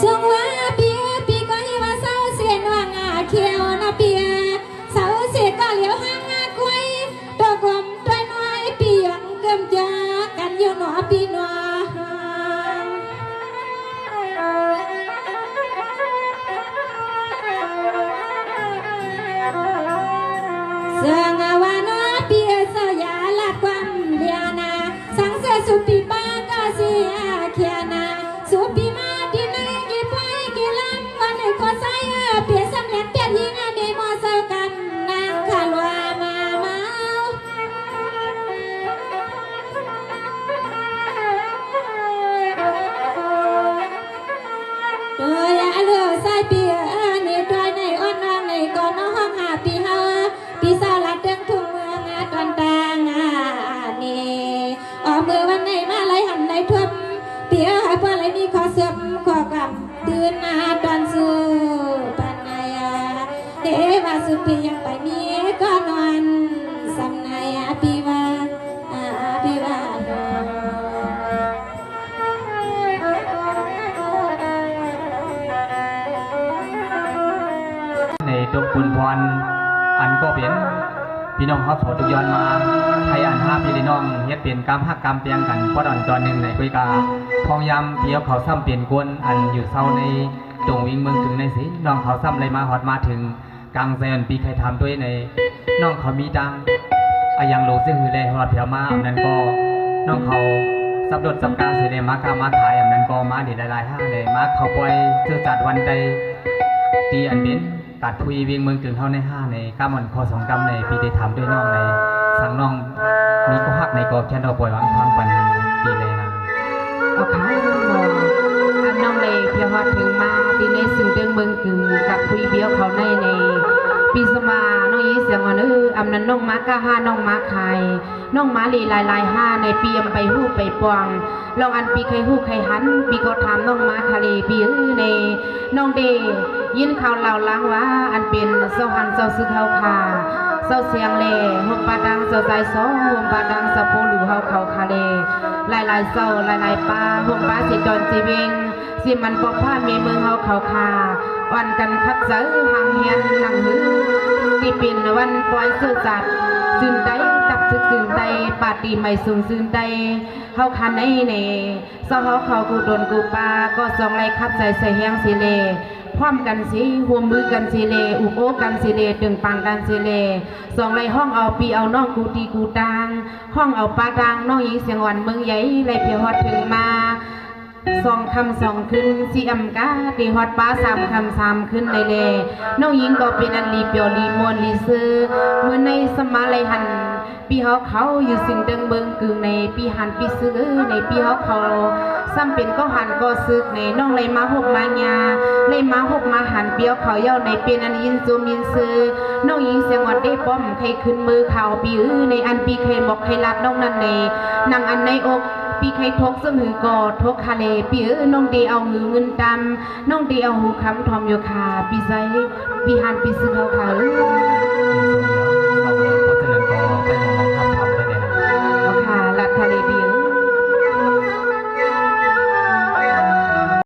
สงว่าเปียปีก็ให้ว่าเศร้าเสียนว่างาเขียวนะเปียเศร้าเสียก็เหลียวหางากล้วยตัวกลมตัวน้อยปีหยองเกิมจากันอยู่หนอปีหนอเสียงวานอเปียเสียลาดความเลียนาสังเสสุปีบ้าก็เสียเขียนาสุปีมาดีในกี่ไปกี่ลำวันไหนก็ใส่เปียสำเร็จเปียยิงมีมอเซอร์กันนางขลัวมาเมาตัวอย่าเลือใส่เปียนี่ตัวในอ้อนน้องในก่อนน้องห้องหาปีเฮาปีสาวลัดเดินทุ่งเมืองตอนต่างนี่ออกมือวันไหนมาไหลหันไหลทุ่มเปียหายเพื่อไหลมีขอเสื่อมขอกำตื่นมาตอนสู้ปันไงเดว่าสุปียังไปมีก็นอนสำนายปีว่าปีว่าในดงคุณพรอันก็เป็นพี่น้องเขาถอดตุกย้อนมาไทยอัน5พี่น้องเฮ็ดเปลี่ยนกรรมหักกรรมเปลี่ยนกันพอดอนจอหนึ่งในกุยกาพองยำเพียวเขาซ้ำเปลี่ยนกวนอันอยู่เศร้าในดงวิ่งเมืองถึงในสิน้องเขาซ้ำเลยมาหอดมาถึงกลางแซนปีใครทำด้วยในน้องเขามีดังอายังโลซึ่งคือเลยหอดเพียวมาอันนั้นก็น้องเขาสับดดสับกาเสียเลยมากามาขายอันนั้นก็มาดีหลายๆห้างเลยมาเขาปล่อยซื้อจัดวันใดตีอันเป็นตัดทุยเวียงเมืองกึ่งเข้าในห้าในก้ามันคอ2 กำในปีได้ทำด้วยน้องในสั่งน้องมีก็หักในก็แค่เราปล่อยวางความปันปีเลยนะเอาขาน้องเลยเพียงว่าถึงมาปีในสื่อเรื่องเมืองกึ่งกับคุยเบี้ยวเขาในปีสมาน้องยี่เสียงว่าอำนั้นน้องมาก้าห้าน้องมาไข่น้องมาลีลายห้าในปีไปหู้ไปปวงลองอันปีใครหู้ใครหันปีก็ถามน้องมาคาเลปีในน้องเดยินข่าวเล่าล้างว่าอันเป็นเสาหันเสาซึกเฮาคาเสาเสียงเล่หุบปาดังเสาใจสองหุบปาดังเสาโปหลูเฮาเขาคาเลลายเสาลายปลาหุบปลาสิจอนจีเวงสิมันปอกผ้าเมเมืองเฮาเขาคาวันกันคัดเจอห่างเฮียนห่างหือที่เป็นวันปล่อยสื่อจัดซึนได้ตับซึกซึนได้ปาตีไม่สูงซึนได้เฮาคันในเสาเฮาเขากูโดนกูปาก็ส่องไล่คัดใจใส่แห้งสิเลพร้อมกันสิหัวมือกันสิเลอุโอกันสิเลดึงปังกันสิเลสองไล่ห้องเอาปีเอาน้องกูตีกูตังห้องเอาปลาดังน้องหญิงเสียงหวานเมืองใหญ่ไล่เพียวฮอดถึงมา2 คำ 2 ขึ้นสีอำกาตีฮอดป้า3 คำ 3 ขึ้นในเลน้องหญิงก็เป็นอันลีเปียวลีมวนลีซื้อเมื่อในสมาไลหันปีเขาอยู่สิ่งเดิงเบิงกึ่งในปีหันปีซื้อในปีเขาซ้ำเป็นก็หันก็ซึกในน้องเลยมาหกมายาเลยมาหกมาหันเปียวเขาเย้าในเป็นอันยินซูมินซื้อน้องหญิงเสียงวันได้ป้อมใครขึ้นมือเขาปีในอันปีเคยบอกใครรับน้องนั่นในนางอันในอกปีใครทกซึ่งหือกอทกคาเลปีน้องเดเอาหือเงินดำน้องเดเอาหูคำทอมโยคาปีใจปีหันปีซื้อเขา